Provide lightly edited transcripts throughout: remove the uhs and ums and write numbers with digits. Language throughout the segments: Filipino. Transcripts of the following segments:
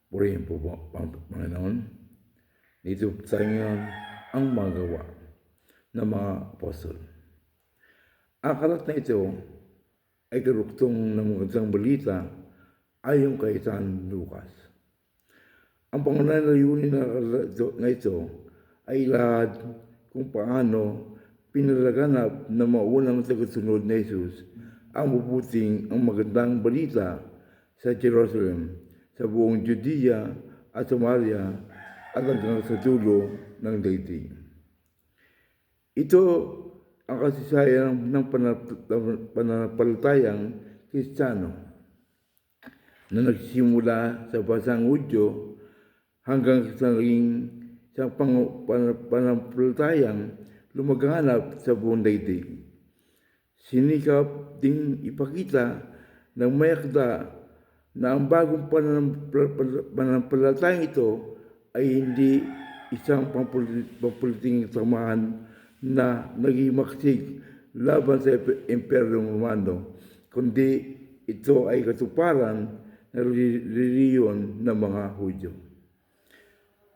Purihin po po ang Panginoon. Dito tayo ngayon ang magawa ng mga apostol. Ang aklat na ito ay karuktong ng magandang balita ayon kay San Lucas. Ang pangunahing layunin na ito ay lahat kung paano pinalaganap na maunang tagasunod na Jesus ang magandang balita sa Jerusalem, sa buong Judea at Samaria at hanggang sa dulo ng daigdig. Ito ang kasaysayan ng pananampalatayang Kristiyano na nagsimula sa bansang Hudyo hanggang sa naging sa pananampalatayang lumaganap sa buong daigdig. Sinikap ding ipakita ng may akda na ang bagong pananampalatayang ito ay hindi isang pampuliting samahan na naghimaksig laban sa Imperyong Romano, kundi ito ay katuparan ng reliyon ng mga Hudyo.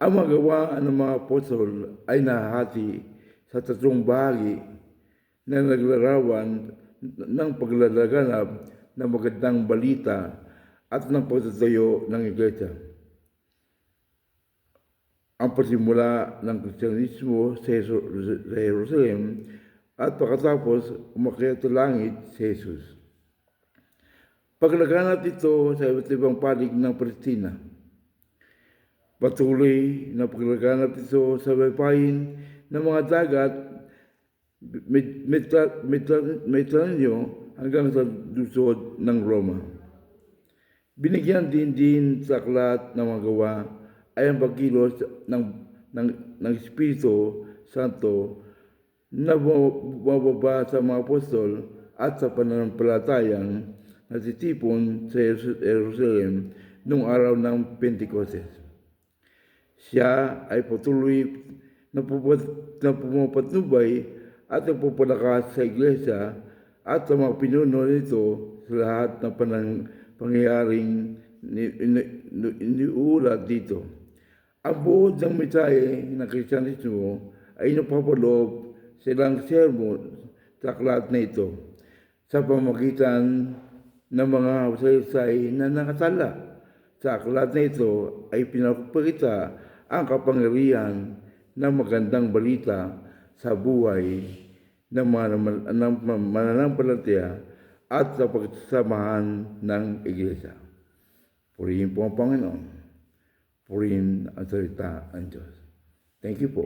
Ang magawa ng mga apostol ay nahati sa tatlong bahagi na naglarawan ng paglalaganap ng magandang balita at ng pagtatayo ng iglesia. Ang pasimula ng Kristyanismo sa Jerusalem at pagkatapos umakyat sa langit si Jesus. Paglaganap ito sa iba't ibang panig ng Palestina. Patuloy na paglaganap ito sa baybayin ng mga dagat Mediterraneo hanggang sa lungsod ng Roma. Binigyan din sa aklat ng mga gawa ay ang pagkilos ng Espiritu Santo na bumababa sa mga apostol at sa pananampalatayang natitipon sa Jerusalem noong araw ng Pentecostes. Siya ay patuloy na pumapatnubay at nagpapalakas sa iglesia at sa mga pinuno nito sa lahat ng pangyayaring iniulat dito. Ang buod ng mensahe ng Kristyanismo ay napapaloob silang sermon sa aklat na ito sa pamamagitan ng mga saysay na nakatala. Sa aklat na ito ay pinapakita ang kapangyarihan ng magandang balita sa buhay ng mananampalataya at sa pagsasamahan ng iglesia. Purihin po ang Panginoon. Purihin ang salita ng Diyos. Thank you po.